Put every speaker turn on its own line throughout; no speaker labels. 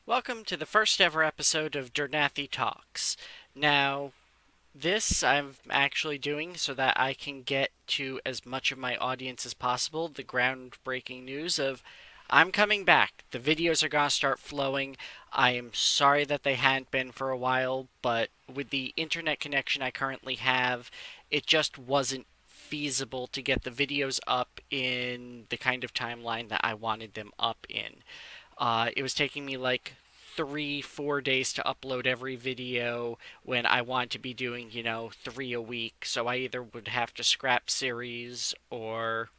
Welcome to the first ever episode of Durnathi Talks. Now, this I'm actually doing so that I can get to as much of my audience as possible the groundbreaking news of I'm coming back. The videos are going to start flowing. I am sorry that they hadn't been for a while, but with the internet connection I currently have, it just wasn't feasible to get the videos up in the kind of timeline that I wanted them up in. It was taking me like 3, 4 days to upload every video when I want to be doing, three a week. So I either would have to scrap series or,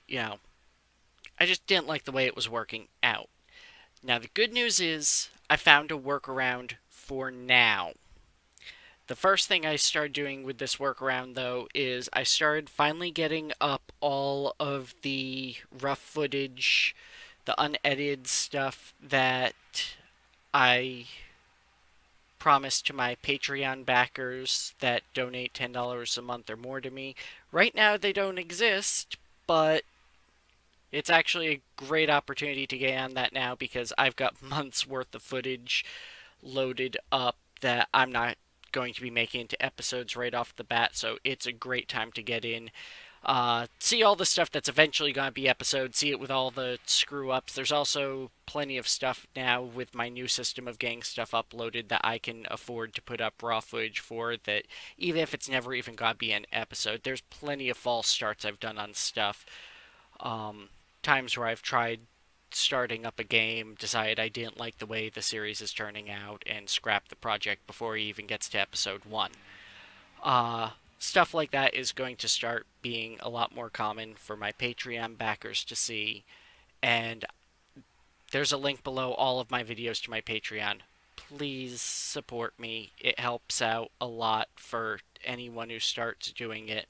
you know, I just didn't like the way it was working out. Now, the good news is I found a workaround for now. The first thing I started doing with this workaround, though, is I started finally getting up all of the rough footage, the unedited stuff that I promised to my Patreon backers that donate $10 a month or more to me. Right now, they don't exist, but it's actually a great opportunity to get on that now because I've got months worth of footage loaded up that I'm not going to be making into episodes right off the bat, so it's a great time to get in. See all the stuff that's eventually going to be episodes, see it with all the screw ups. There's also plenty of stuff now with my new system of getting stuff uploaded that I can afford to put up raw footage for, that even if it's never even going to be an episode, there's plenty of false starts I've done on stuff. Um, Times where I've tried starting up a game, decided I didn't like the way the series is turning out, and scrapped the project before he even gets to episode 1. Stuff like that is going to start being a lot more common for my Patreon backers to see, and there's a link below all of my videos to my Patreon. Please support me. It helps out a lot for anyone who starts doing it.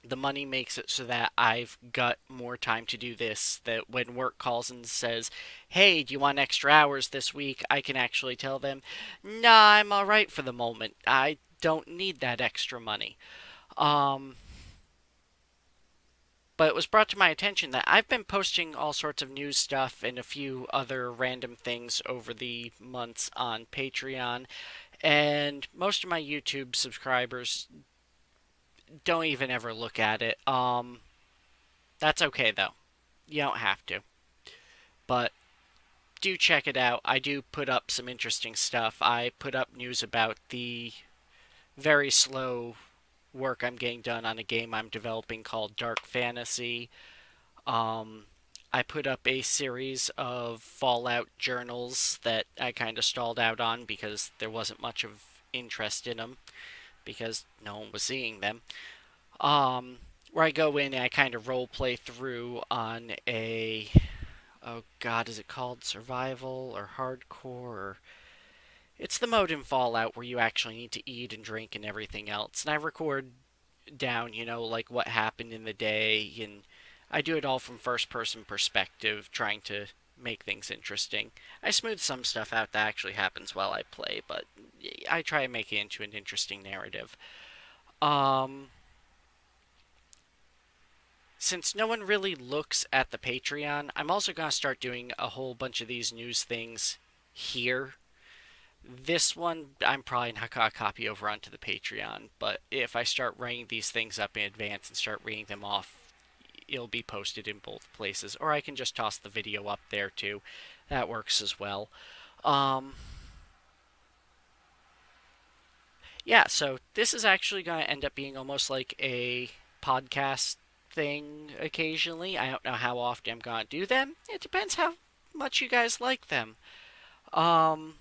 The money makes it so that I've got more time to do this. That when work calls and says, hey, do you want extra hours this week? I can actually tell them, nah, I'm alright for the moment. I don't need that extra money. Um, but it was brought to my attention that I've been posting all sorts of news stuff and a few other random things over the months on Patreon, and most of my YouTube subscribers don't even ever look at it. That's okay though. You don't have to. But do check it out. I do put up some interesting stuff. I put up news about the very slow work I'm getting done on a game I'm developing called Dark Fantasy. Um, I put up a series of Fallout journals that I kind of stalled out on because there wasn't much of interest in them because no one was seeing them. Where I go in and I kind of role play through on a, oh god, is it called survival or hardcore? Or it's the mode in Fallout where you actually need to eat and drink and everything else. And I record down, like what happened in the day, and I do it all from first person perspective, trying to make things interesting. I smooth some stuff out that actually happens while I play, but I try to make it into an interesting narrative. Um, since no one really looks at the Patreon, I'm also going to start doing a whole bunch of these news things here. This one, I'm probably not going to copy over onto the Patreon, but if I start writing these things up in advance and start reading them off, it'll be posted in both places, or I can just toss the video up there too. That works as well. Um, yeah, so this is actually going to end up being almost like a podcast thing occasionally. I don't know how often I'm going to do them. It depends how much you guys like them. Um,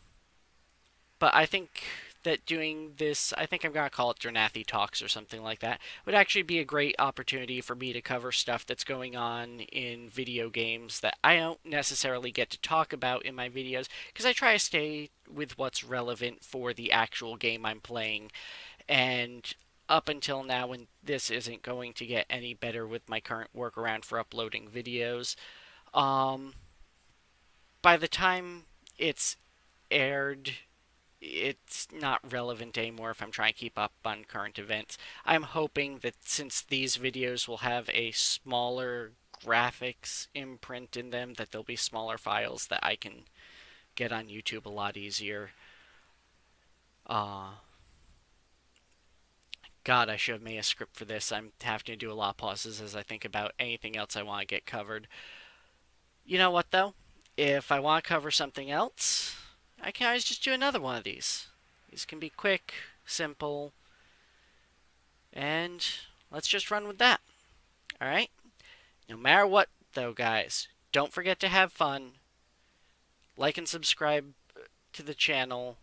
but I think that doing this, I think I'm going to call it Durnathi Talks or something like that, would actually be a great opportunity for me to cover stuff that's going on in video games that I don't necessarily get to talk about in my videos, because I try to stay with what's relevant for the actual game I'm playing. And up until now, and this isn't going to get any better with my current workaround for uploading videos, um, by the time it's aired, it's not relevant anymore if I'm trying to keep up on current events. I'm hoping that since these videos will have a smaller graphics imprint in them, that they'll be smaller files that I can get on YouTube a lot easier. Uh, God, I should have made a script for this. I'm having to do a lot of pauses as I think about anything else I want to get covered. You know what, though? If I want to cover something else, I can always just do another one of these. These can be quick, simple, and let's just run with that. Alright? No matter what, though, guys, don't forget to have fun. Like and subscribe to the channel.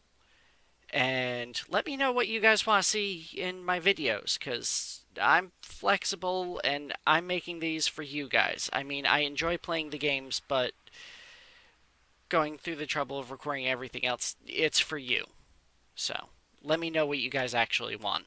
And let me know what you guys want to see in my videos, because I'm flexible and I'm making these for you guys. I mean, I enjoy playing the games, but going through the trouble of recording everything else, it's for you. So, let me know what you guys actually want.